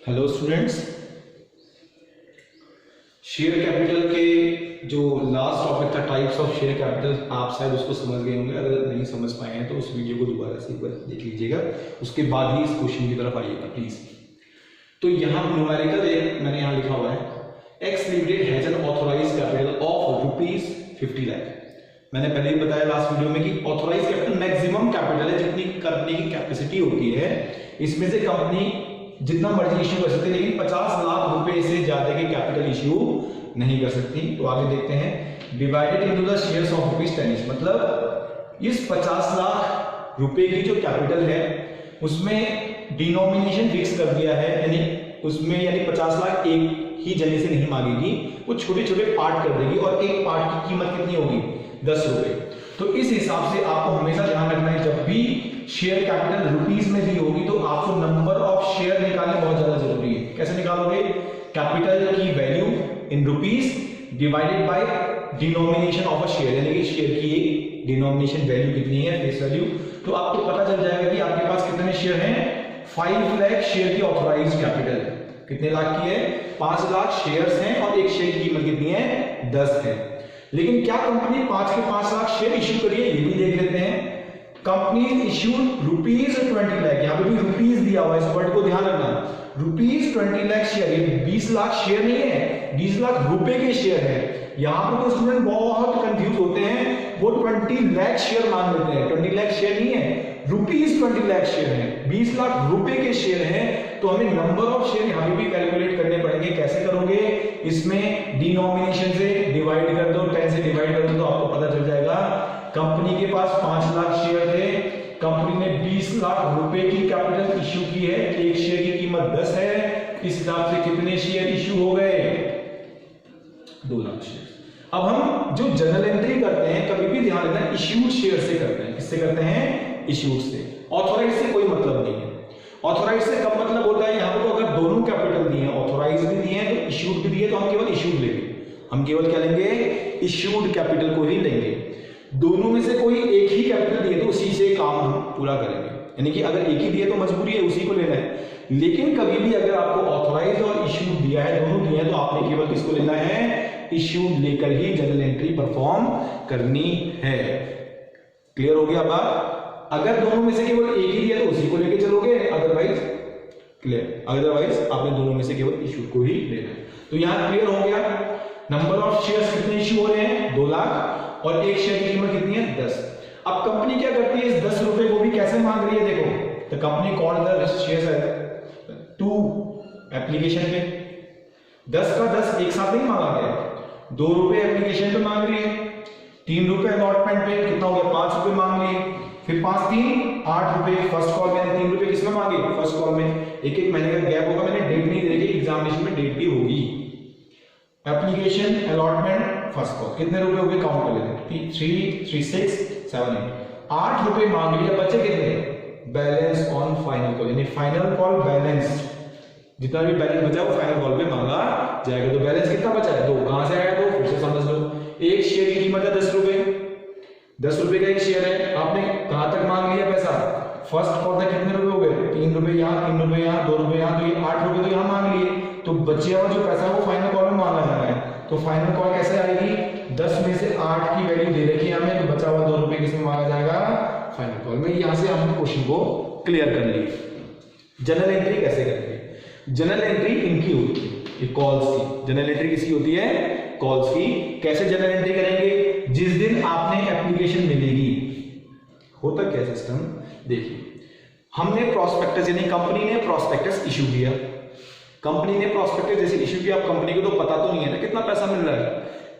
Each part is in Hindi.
हेलो स्टूडेंट्स, शेयर कैपिटल के जो लास्ट टॉपिक था टाइप्स ऑफ शेयर कैपिटल, आप शायद उसको समझ गए होंगे। अगर नहीं समझ पाए हैं तो उस वीडियो को दोबारा से एक बार देख लीजिएगा, उसके बाद ही इस क्वेश्चन की तरफ आइएगा प्लीज। तो यहाँ न्यूमेरिकल मैंने यहाँ लिखा हुआ है, X limited has an authorised capital of ₹50 lakh. मैंने पहले ही बताया लास्ट वीडियो में कि ऑथोराइज कैपिटल मैक्सिमम कैपिटल है, जितनी कंपनी की कैपेसिटी होती है इसमें से कंपनी जितना मर्जी इश्यू कर सकती है, लेकिन 50 लाख रुपए से ज्यादा के कैपिटल इश्यू नहीं कर सकती। तो आगे देखते हैं, divided into the shares of ₹10, मतलब इस 50 लाख रुपए की जो कैपिटल है उसमें डिनोमिनेशन फिक्स कर दिया है, यानी 50 लाख एक ही जने से नहीं मांगेगी, वो छोटे छोटे पार्ट कर देगी और एक पार्ट की कीमत कितनी होगी, ₹10। तो इस हिसाब से आपको हमेशा ध्यान रखना है, जब भी शेयर कैपिटल रुपीस में दी होगी तो आपको नंबर ऑफ शेयर निकालने बहुत ज्यादा जरूरी है। कैसे निकालोगे? कैपिटल की value in rupees divided by denomination of a share, यानी कि शेयर की एक डिनोमिनेशन वैल्यू कितनी है, फेस वैल्यू। तो आपको पता चल जाएगा कि आपके पास कितने शेयर हैं। 5 लाख शेयर की ऑथोराइज्ड कैपिटल कितने लाख की है? 5 लाख शेयर्स हैं और एक शेयर की कीमत कितनी है? 10 है। लेकिन क्या कंपनी 5 के 5 लाख शेयर इश्यू करी है, ये भी देख लेते हैं। कंपनी इश्यूड ₹20 लाख, यहां पे भी रुपीस दिया हुआ है, इस वर्ड को ध्यान रखना। ₹20 लाख शेयर, ये 20 लाख शेयर नहीं है, 20 लाख रुपए के शेयर है। यहां पर तो स्टूडेंट बहुत कंफ्यूज होते हैं, वो 20 लाख शेयर मान लेते हैं। 20 लाख शेयर नहीं है, ₹20 लाख शेयर है, 20 लाख रुपए के शेयर हैं। तो हमें नंबर ऑफ शेयर यहां भी कैलकुलेट करने पड़ेंगे। कैसे करोगे? इसमें डिनोमिनेशन से डिवाइड कर दो, 10 से डिवाइड कर दो तो आपको पता चल जाएगा। कंपनी के पास 5 लाख शेयर थे, कंपनी ने 20 लाख रुपए की कैपिटल इश्यू की है, एक शेयर की कीमत 10 है। इस हिसाब से कितने शेयर इश्यू हो गए? 2 लाख शेयर। अब हम जो जर्नल एंट्री करते हैं कभी भी ध्यान रखना, इश्यूड शेयर से करते हैं। किससे करते हैं? इश्यूड से। ऑथोराइज से कोई मतलब नहीं है। ऑथोराइज से कब मतलब होता है, यहां पर तो अगर दोनों कैपिटल दिए हैं, ऑथोराइज भी दिए हैं तो इश्यूड भी दिए, तो हम केवल इश्यूड लेंगे। हम केवल क्या लेंगे? इश्यूड कैपिटल को ही लेंगे। दोनों में से कोई एक ही कैपिटल दिए तो उसी से काम हम पूरा करेंगे, यानी कि अगर एक ही दिए तो मजबूरी है उसी को लेना है। लेकिन कभी भी अगर आपको ऑथोराइज और इश्यूड दिया है, दोनों दिए हैं, तो आपने केवल किसको लेना है? इश्यूड लेकर ही जर्नल एंट्री परफॉर्म करनी है। क्लियर हो गया बात? अगर दोनों में से केवल एक ही दिया तो उसी को लेके चलोगे, अदरवाइज क्लियर, अदरवाइज आपने दोनों में से केवल इश्यूड को ही लेना है। तो यहां क्लियर हो गया। नंबर ऑफ शेयर्स कितने इश्यू हो रहे हैं? 2 लाख, और एक शेयर की कीमत कितनी है? 10। अब कंपनी क्या करती है, इस 10 रुपए को भी कैसे मांग रही है? देखो, the company called the shares to application पे 10 का 10 एक साथ नहीं मांगा गया, 2 रुपए एप्लीकेशन पे मांग रही है, 3 रुपए अलॉटमेंट पे, कितना हो गया? 5 रुपए मांग लिए, फिर 5 3 8 रुपए फर्स्ट कॉल में, 3 रुपए किसमें मांगे? फर्स्ट कॉल में। एक एक महीने का गैप होगा, मैंने डेट नहीं दे रखी, एग्जामिनेशन में डेट भी होगी। एप्लीकेशन, अलॉटमेंट, फर्स्ट कॉल, कितने रुपए हो गए? काउंट कर लेते हैं, 3 3 6 7 8 8 रुपए मांग लिया, बचे कितने? बैलेंस ऑन फाइनल कॉल, यानी फाइनल कॉल बैलेंस, जितना भी बैलेंस बचा वो फाइनल कॉल पे मांगा जाएगा। तो बैलेंस कितना बचा है? 2। कहां से आया? 2, फिर से समझ लो। एक शेयर की कीमत है 10 रुपए, 10 रुपए का एक शेयर है, आपने कहां तक मांग लिया पैसा? फर्स्ट कॉल तक कितने रुपए हो गए? 3 रुपए यहाँ, 3 रुपए यहाँ, 2 रुपए यहाँ, तो ये 8 रुपए तो यहाँ मांग लिए। तो बचे हुआ जो पैसा वो फाइनल कॉल में मांगा जाना है। तो फाइनल कॉल कैसे आएगी? 10 में से 8 की वैल्यू दे रखी है हमें, तो बचा हुआ 2 रुपए किसमें मांगा जाएगा? फाइनल कॉल में। यहां से हम क्वेश्चन को क्लियर कर लिए। जर्नल एंट्री कैसे करेंगे? जर्नल एंट्री इनकी होती है, ये कॉल्स की। जर्नल एंट्री किसकी होती है? कॉल्स की। कैसे जर्नल एंट्री करेंगे? जिस दिन आपने एप्लीकेशन मिलेगी, होता क्या सिस्टम देखिए, हमने प्रोस्पेक्टस, यानी कंपनी ने प्रोस्पेक्टस इशू किया, कंपनी ने प्रोस्पेक्टस जैसे इशू किया। अब कंपनी को तो पता तो नहीं है ना कितना पैसा मिल रहा है।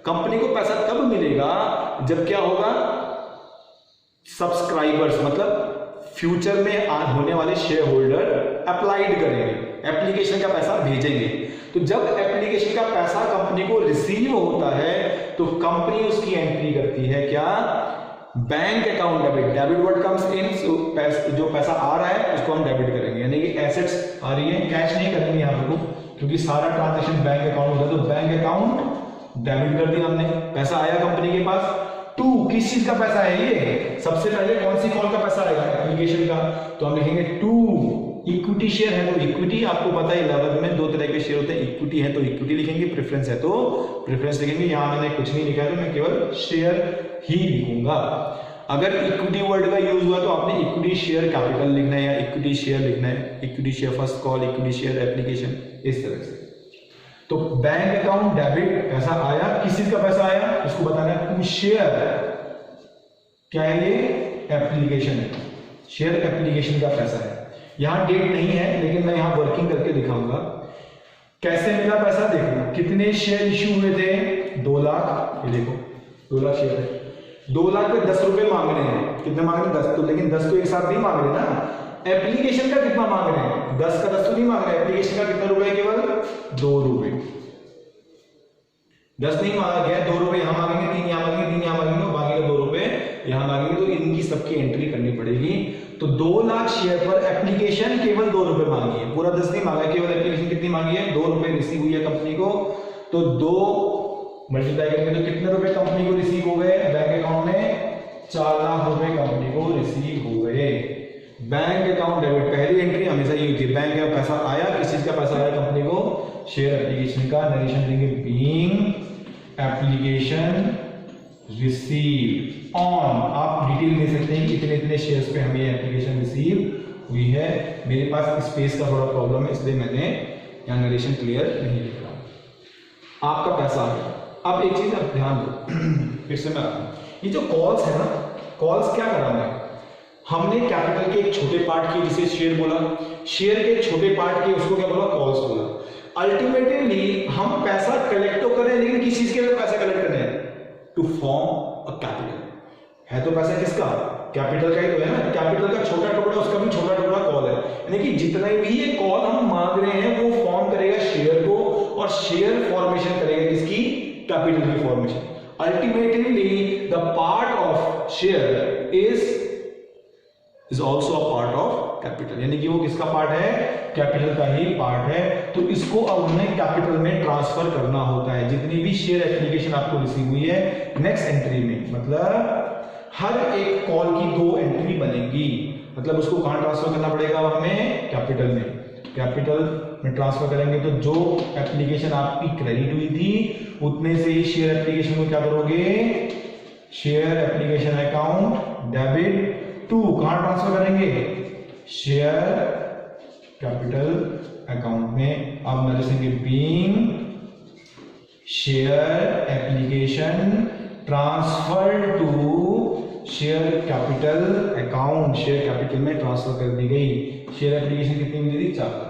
कंपनी को पैसा तब मिलेगा जब क्या होगा? सब्सक्राइबर्स, मतलब फ्यूचर में होने वाले शेयर होल्डर अप्लाइड करेंगे, एप्लीकेशन का पैसा भेजेंगे। तो जब एप्लीकेशन का पैसा कंपनी को रिसीव होता है तो कंपनी उसकी एंट्री करती है क्या? Bank account debit. Debit word comes in, जो पैसा आ रहा है उसको हम डेबिट करेंगे, यानी कि एसेट्स आ रही है, कैश नहीं करेंगे यहां पर, क्योंकि सारा ट्रांजैक्शन बैंक अकाउंट होता है। तो बैंक अकाउंट डेबिट कर दिया हमने, पैसा आया कंपनी के पास। टू, किस चीज का पैसा है ये? सबसे पहले कौन सी कॉल का पैसा आएगा? एप्लीकेशन का। तो हम लिखेंगे टू इक्विटी शेयर है तो इक्विटी, आपको पता है 11 में 2 तरह के शेयर होते हैं, इक्विटी है तो इक्विटी लिखेंगे, प्रेफरेंस है तो प्रेफरेंस लिखेंगे। यहां मैंने कुछ नहीं लिखा है तो मैं केवल शेयर ही लिखूंगा। अगर इक्विटी वर्ड का यूज हुआ तो आपने इक्विटी शेयर कैपिटल लिखना है या इक्विटी शेयर लिखना है, equity share first call, equity share application, इस तरह से। तो बैंक अकाउंट डेबिट, पैसा आया, किस चीज का पैसा आया इसको बताना है, टू शेयर, क्या है ये, एप्लीकेशन है, शेयर एप्लीकेशन का पैसा है। यहां डेट नहीं है लेकिन मैं यहां वर्किंग करके दिखाऊंगा कैसे मिला पैसा। देखो कितने शेयर इश्यू हुए थे, 2 लाख, ये देखो 2 लाख शेयर है, 2 लाख पे 10 रुपए मांग रहे हैं, कितने मांग रहे हैं 10, तो लेकिन 10 तो एक साथ नहीं मांग रहे ना, एप्लीकेशन का कितना मांग रहे हैं 10 का 10 तो नहीं मांग रहे, एप्लीकेशन का कितना रुपए, केवल 2 रुपए, 10 नहीं मांगा गया, 2 रुपए यहां मांगेंगे, 3 यहां मांगेंगे, 3 यहां मांगेंगे, बाकी का 2 रुपए यहां मांगेंगे, तो इनकी सबकी एंट्री करनी पड़ेगी। तो 2 लाख शेयर पर एप्लीकेशन केवल 2 रुपए मांगी है, पूरा 10 नहीं मांगा, केवल एप्लीकेशन कितनी मांगी है, 2 रुपए रिसीव हुई है कंपनी को। तो 2 मल्टीप्लाई करेंगे तो कितने रुपए कंपनी को रिसीव हो गए, बैंक अकाउंट में 4 लाख रुपए कंपनी को रिसीव हो गए। बैंक अकाउंट डेबिट, पहली एंट्री हमेशा ये होती है, बैंक का पैसा आया, किस चीज का पैसा आया कंपनी को, शेयर एप्लीकेशन का। नरेशन देंगे बीइंग एप्लीकेशन रिसीव ऑन, आप डिटेल दे सकते हैं कि इतने इतने शेयर्स पे हमें एप्लीकेशन रिसीव हुई है। मेरे पास स्पेस का थोड़ा प्रॉब्लम है इसलिए मैंने यहाँ नरेशन क्लियर नहीं लिख रहा। आपका पैसा आ गया। अब एक चीज आप ध्यान दो, फिर से मैं आता हूं, ये जो कॉल्स है ना, कॉल्स क्या कराना है, हमने कैपिटल के एक छोटे पार्ट की जिसे शेयर बोला, शेयर के छोटे पार्ट के उसको क्या बोला, कॉल्स बोला। अल्टीमेटली हम पैसा कलेक्ट तो करें लेकिन किस चीज के लिए पैसा कलेक्ट करें, टू फॉर्म अ कैपिटल। है तो पैसा किसका, कैपिटल का ही तो है ना, कैपिटल का छोटा टुकड़ा, उसका भी छोटा टुकड़ा कॉल है, यानी कि जितना भी ये कॉल हम मांग रहे हैं वो फॉर्म करेगा शेयर को, और शेयर फॉर्मेशन करेगा किसकी, कैपिटल की formation. Ultimately the part of share is also a part of capital, यानी कि वो किसका पार्ट है, कैपिटल का ही पार्ट है। तो इसको अब हमें कैपिटल में ट्रांसफर करना होता है। जितनी भी शेयर एप्लीकेशन आपको रिसीव हुई है नेक्स्ट एंट्री में, मतलब हर एक कॉल की 2 एंट्री बनेगी, मतलब उसको कहां ट्रांसफर करना पड़ेगा हमें, कैपिटल में। कैपिटल में ट्रांसफर करेंगे तो जो एप्लीकेशन आपकी क्रेडिट हुई थी उतने से ही शेयर एप्लीकेशन को क्या करोगे, share application account debit to, कहां ट्रांसफर करेंगे, शेयर कैपिटल अकाउंट में। अब लिखेंगे being share application transfer to share capital account, share capital में ट्रांसफर कर दी गई। शेयर एप्लीकेशन कितनी मिली थी, 4 लाख,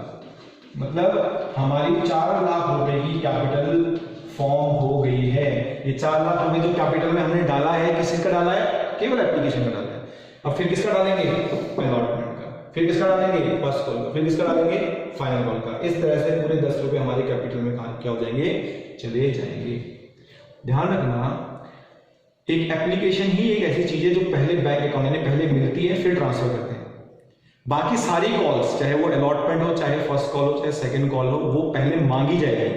मतलब हमारी 4 लाख रुपए की कैपिटल फॉर्म हो गई है। ये 4 लाख रुपए जो कैपिटल में हमने डाला है, किसका डाला है, केवल एप्लीकेशन का डाला है। अब फिर किसका डालेंगे, अलॉटमेंट का, फिर किसका डालेंगे, फर्स्ट कॉल का, फिर किसका डालेंगे, फाइनल कॉल का। इस तरह से पूरे 10 रुपए हमारे कैपिटल में क्या हो जाएंगे, चले जाएंगे। ध्यान रखना, एक एप्लीकेशन ही एक ऐसी चीज है जो पहले बैंक अकाउंट यानी पहले मिलती है फिर ट्रांसफर करते हैं। बाकी सारी कॉल्स, चाहे वो अलॉटमेंट हो, चाहे फर्स्ट कॉल हो, चाहे सेकंड कॉल हो, वो पहले मांगी जाएगी,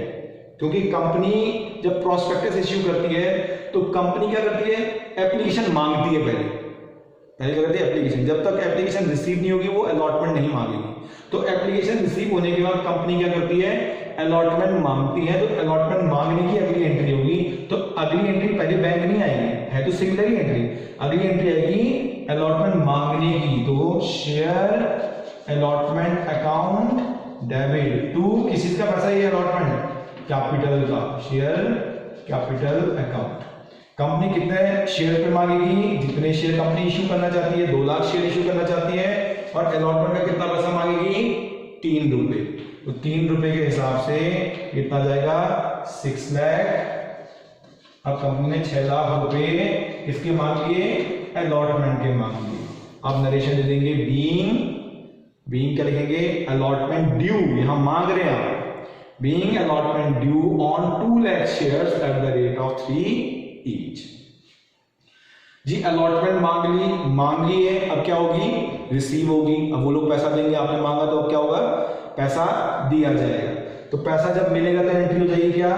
क्योंकि कंपनी जब प्रोस्पेक्टस इश्यू करती है तो कंपनी क्या करती है, एप्लीकेशन मांगती है पहले क्या करती है, एप्लीकेशन। जब तक एप्लीकेशन रिसीव नहीं होगी वो अलॉटमेंट नहीं मांगेगी। तो एप्लीकेशन रिसीव होने के बाद कंपनी क्या करती है, अलॉटमेंट मांगती है। तो अलॉटमेंट मांगने की अगली एंट्री होगी, तो अगली एंट्री पहले बैंक नहीं आएगी, है तो सिमिलर ही एंट्री। अगली एंट्री आएगी अलॉटमेंट मांगने की, तो share allotment account debit to, किस चीज का पैसा है ये अलॉटमेंट, कैपिटल का, शेयर कैपिटल अकाउंट। कंपनी कितने शेयर पे मांगेगी, जितने शेयर कंपनी इश्यू करना चाहती है, 2 लाख शेयर इश्यू करना चाहती है, और अलॉटमेंट में कितना पैसा मांगेगी, 3 रुपए। तो 3 रुपए के हिसाब से कितना जाएगा, 6 लाख। अब कंपनी ने 6 लाख रुपए किसके मांग लिए, अलॉटमेंट के मांग लिए। अब नरेशन दे देंगे बीइंग क्या लिखेंगे, अलॉटमेंट ड्यू, यहां मांग रहे हैं आप, being allotment due on 2 lakh shares at the rate of 3 each. जी अलॉटमेंट मांग ली है, अब क्या होगी, रिसीव होगी। अब वो लोग पैसा देंगे, आपने मांगा तो अब क्या होगा, पैसा दिया जाएगा। तो पैसा जब मिलेगा तो एंट्री हो जाएगी क्या,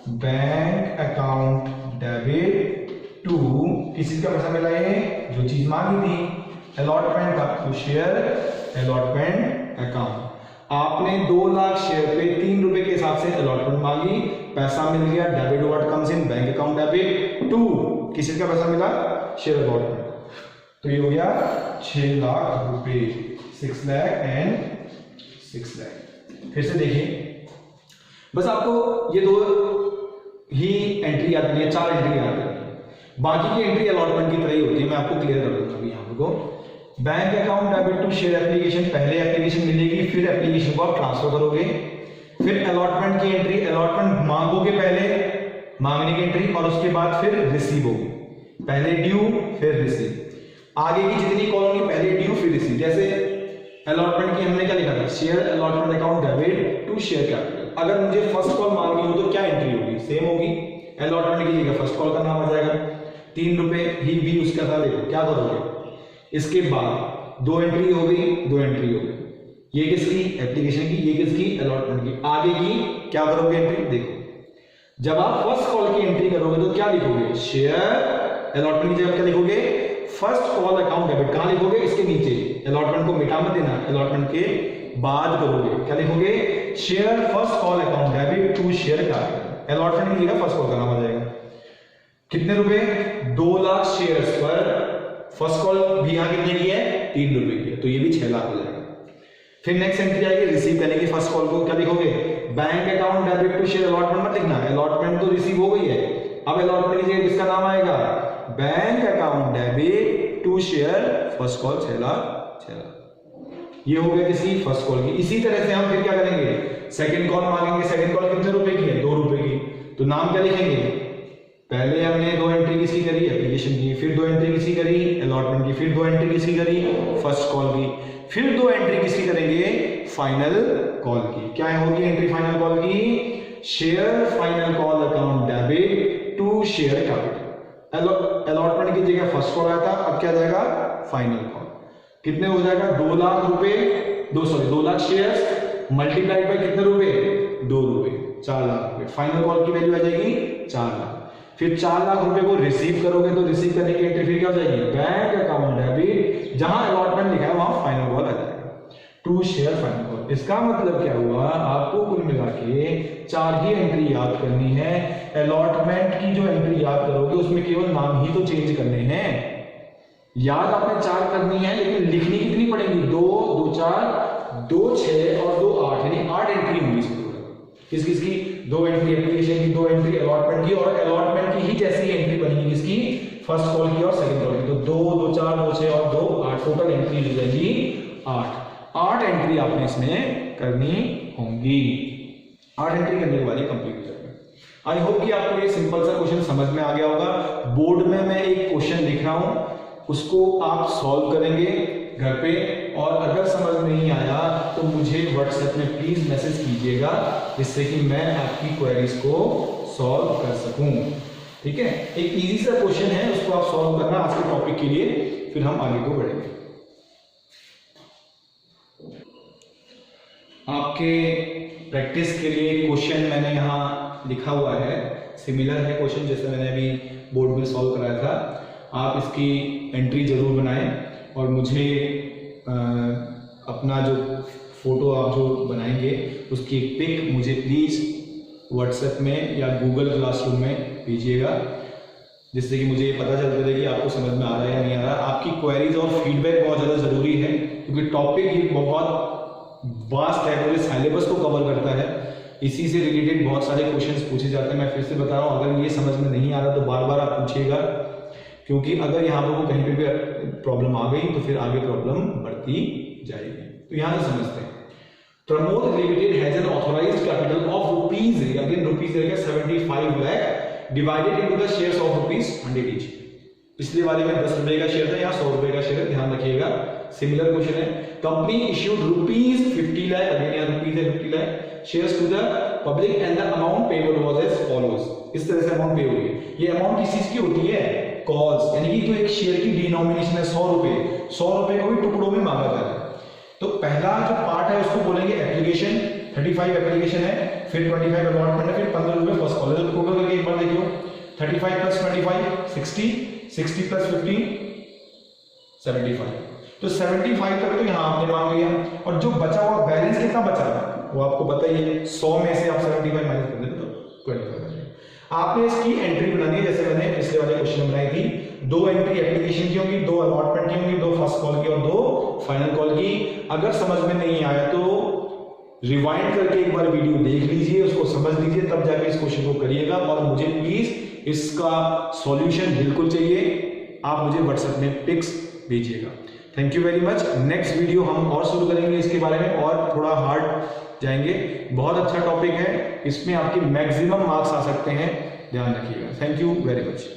बैंक अकाउंट डेबिट टू, किस चीज का पैसा मिला है, जो चीज मांगी थी अलॉटमेंट का, तो शेयर अलॉटमेंट अकाउंट, आपने 2 लाख शेयर पे 3 रुपए के हिसाब से अलॉटमेंट मांगी, पैसा मिल गया, debit what comes in bank account debit to, किस चीज का पैसा मिला, शेयर अलॉटमेंट। तो ये हो गया 6 लाख रुपए, 6 लाख एंड 6 लाख। फिर से देखिए, बस आपको ये 2 ही एंट्री याद करनी है, 4 एंट्री याद करनी है, बाकी की एंट्री अलॉटमेंट की तरह ही होती है। मैं आपको क्लियर कर दूंगा अभी यहाँ को। Bank account debit to share application, पहले एप्लीकेशन मिलेगी, फिर एप्लीकेशन को आप ट्रांसफर करोगे, फिर अलॉटमेंट की एंट्री, अलॉटमेंट मांगोगे पहले, मांगने की एंट्री, और उसके बाद फिर रिसीव होगी, पहले ड्यू फिर रिसीव, आगे की जितनी कॉलोनी पहले ड्यू फिर रिसीव। जैसे अलॉटमेंट की हमने क्या लिखा था, share allotment account debit to share capital. अगर मुझे फर्स्ट कॉल मांगनी हो तो क्या एंट्री होगी, सेम होगी, अलॉटमेंट की जगह फर्स्ट कॉल का नाम आ जाएगा, 3 रुपए ही भी उसका था, देखो क्या करोगे, इसके बाद 2 एंट्री हो गई, 2 एंट्री हो गई, ये किसकी, एप्लीकेशन की, ये किसकी, अलॉटमेंट की, आगे की क्या करोगे एंट्री, देखो जब आप फर्स्ट कॉल की एंट्री करोगे तो क्या लिखोगे, शेयर अलॉटमेंट की जगह क्या लिखोगे, फर्स्ट कॉल अकाउंट डेबिट, कहां लिखोगे, इसके नीचे, अलॉटमेंट को मिटा मत देना, अलॉटमेंट के बाद करोगे, क्या लिखोगे, share first call account debit to share capital, allotment की जगह फर्स्ट कॉल का नाम आ जाएगा। कितने रुपए, 2 लाख शेयर्स पर फर्स्ट कॉल भी यहां कितने की है, 3 रुपए की है, तो ये भी 6 लाख हो जाएगा। फिर नेक्स्ट एंट्री आएगी रिसीव करने की, फर्स्ट कॉल को क्या लिखोगे, bank account debit to share, allotment मत लिखना, अलॉटमेंट तो रिसीव हो गई है, अब अलॉटमेंट की जगह किसका नाम आएगा, bank account debit to share first call 6 lakh, 6 lakh. ये हो गया किसी फर्स्ट कॉल की। इसी तरह से हम फिर क्या करेंगे, सेकंड कॉल मांगेंगे, सेकंड कॉल कितने रुपए की है, 2 रुपए की, तो नाम क्या लिखेंगे, पहले हमने 2 एंट्री किसकी करी, एप्लीकेशन की, फिर 2 एंट्री किसकी करी, अलॉटमेंट की, फिर 2 एंट्री किसकी करी, फर्स्ट कॉल की, फिर 2 एंट्री किसकी करेंगे, फाइनल कॉल की। क्या होगी एंट्री फाइनल कॉल की, share final call account debit to share capital, allotment की जगह फर्स्ट कॉल आया था, अब क्या जाएगा, फाइनल कॉल। कितने हो जाएगा, 2 लाख रुपए, 2 लाख शेयर्स मल्टीप्लाइड बाय कितने रुपए, 2 रुपए, 4 लाख रुपए, फाइनल कॉल की वैल्यू आ जाएगी 4 लाख। फिर 4 लाख रुपए को रिसीव करोगे तो रिसीव करने की एंट्री फिर क्या हो जाएगी, बैंक अकाउंट डेबिट, जहां अलॉटमेंट लिखा है वहां फाइनल कॉल आ जाएगा, टू शेयर फाइनल कॉल। इसका मतलब क्या हुआ, आपको कुल मिला के 4 ही एंट्री याद करनी है। अलॉटमेंट की जो एंट्री याद करोगे उसमें केवल नाम ही तो चेंज करने हैं, याद आपने 4 करनी है, लेकिन लिखनी कितनी पड़ेगी, 2 2 4 2 6 और 2 8, यानी 8 एंट्री होंगी इसमें। किस किसकी, 2 एंट्री एप्लीकेशन की, 2 एंट्री अलॉटमेंट की, और अलॉटमेंट की ही जैसी एंट्री बनेगी किसकी, फर्स्ट कॉल की और सेकंड कॉल की। तो 2 2 4 2 6 और 2 8, टोटल एंट्री हो जाएगी 8 एंट्री आपने इसमें करनी होंगी। 8 एंट्री करने के बाद ये कंप्लीट हो जाएगा। आई होप कि आपको ये सिंपल सा क्वेश्चन समझ में आ गया होगा। बोर्ड में मैं एक क्वेश्चन लिख रहा हूं, उसको आप सॉल्व करेंगे घर पे, और अगर समझ नहीं आया तो मुझे व्हाट्सएप में प्लीज मैसेज कीजिएगा, जिससे कि मैं आपकी क्वेरीज को सॉल्व कर सकूं। ठीक है, एक इजी सा क्वेश्चन है, उसको आप सॉल्व करना आज के टॉपिक के लिए, फिर हम आगे को बढ़ेंगे। आपके प्रैक्टिस के लिए क्वेश्चन मैंने यहाँ लिखा हुआ है, सिमिलर है क्वेश्चन जैसे मैंने अभी बोर्ड में सॉल्व कराया था। आप इसकी एंट्री जरूर बनाएं और मुझे अपना जो फोटो आप जो बनाएंगे उसकी एक पिक मुझे प्लीज़ व्हाट्सएप में या गूगल क्लासरूम में भेजिएगा, जिससे कि मुझे पता चलता रहे कि आपको समझ में आ रहा है या नहीं आ रहा। आपकी क्वेरीज और फीडबैक बहुत ज़्यादा ज़रूरी है, क्योंकि टॉपिक ही बहुत वास्ट है, पूरे सिलेबस को कवर करता है। इसी से रिलेटेड बहुत सारे क्वेश्चंस पूछे जाते हैं। मैं फिर से बता रहा हूँ, अगर ये समझ में नहीं आ रहा तो बार बार आप पूछिएगा, क्योंकि अगर यहाँ पर कहीं पे भी प्रॉब्लम आ गई तो फिर आगे प्रॉब्लम बढ़ती जाएगी। तो यहाँ से समझते हैं। Pramod limited has N authorised capital of rupees, again rupees रहेगा 75 lakh divided into the shares of rupees 100 each. पिछले वाले में 10 रुपए का शेयर था, यहाँ 100 रुपए का शेयर है, ध्यान रखिएगा। सिमिलर क्वेश्चन है, company issued rupees 50 lakh, again यहाँ रुपीज है 50 lakh shares to the public and the amount payable was as follows. इस तरह से अमाउंट पे हुई है। ये अमाउंट किस चीज की होती है, कॉल्स, यानी कि जो एक शेयर की डिनोमिनेशन है 100 रुपए, 100 रुपए को भी टुकड़ों में मांगा जाता है। तो पहला जो पार्ट है उसको बोलेंगे एप्लीकेशन, 35 एप्लीकेशन है, फिर 25 अलॉटमेंट है, फिर 15 रुपए फर्स्ट कॉल है। तो टोटल करके एक बार देखियो, 35 प्लस 25 60, 60 प्लस 15 75। तो तो 75 तक तो यहाँ आपने मान लिया, और जो बचा हुआ बैलेंस कितना बचा वो आपको पता ही है, 100 में से आप 75 माइनस कर देते तो 25। आपने इसकी एंट्री बनानी है, जैसे मैंने पिछले वाले क्वेश्चन में बनाई थी, 2 एंट्री एप्लीकेशन की होंगी, 2 अलॉटमेंट की होंगी, 2 फर्स्ट कॉल की और 2 फाइनल कॉल की। अगर समझ में नहीं आया तो रिवाइंड करके एक बार वीडियो देख लीजिए, उसको समझ लीजिए, तब जाके इस क्वेश्चन को करिएगा। और मुझे प्लीज इसका सॉल्यूशन बिल्कुल चाहिए, आप मुझे व्हाट्सएप में पिक्स भेजिएगा। Thank you very much. Next video हम और शुरू करेंगे इसके बारे में, और थोड़ा हार्ड जाएंगे। बहुत अच्छा टॉपिक है, इसमें आपके मैक्सिमम मार्क्स आ सकते हैं, ध्यान रखिएगा। Thank you very much.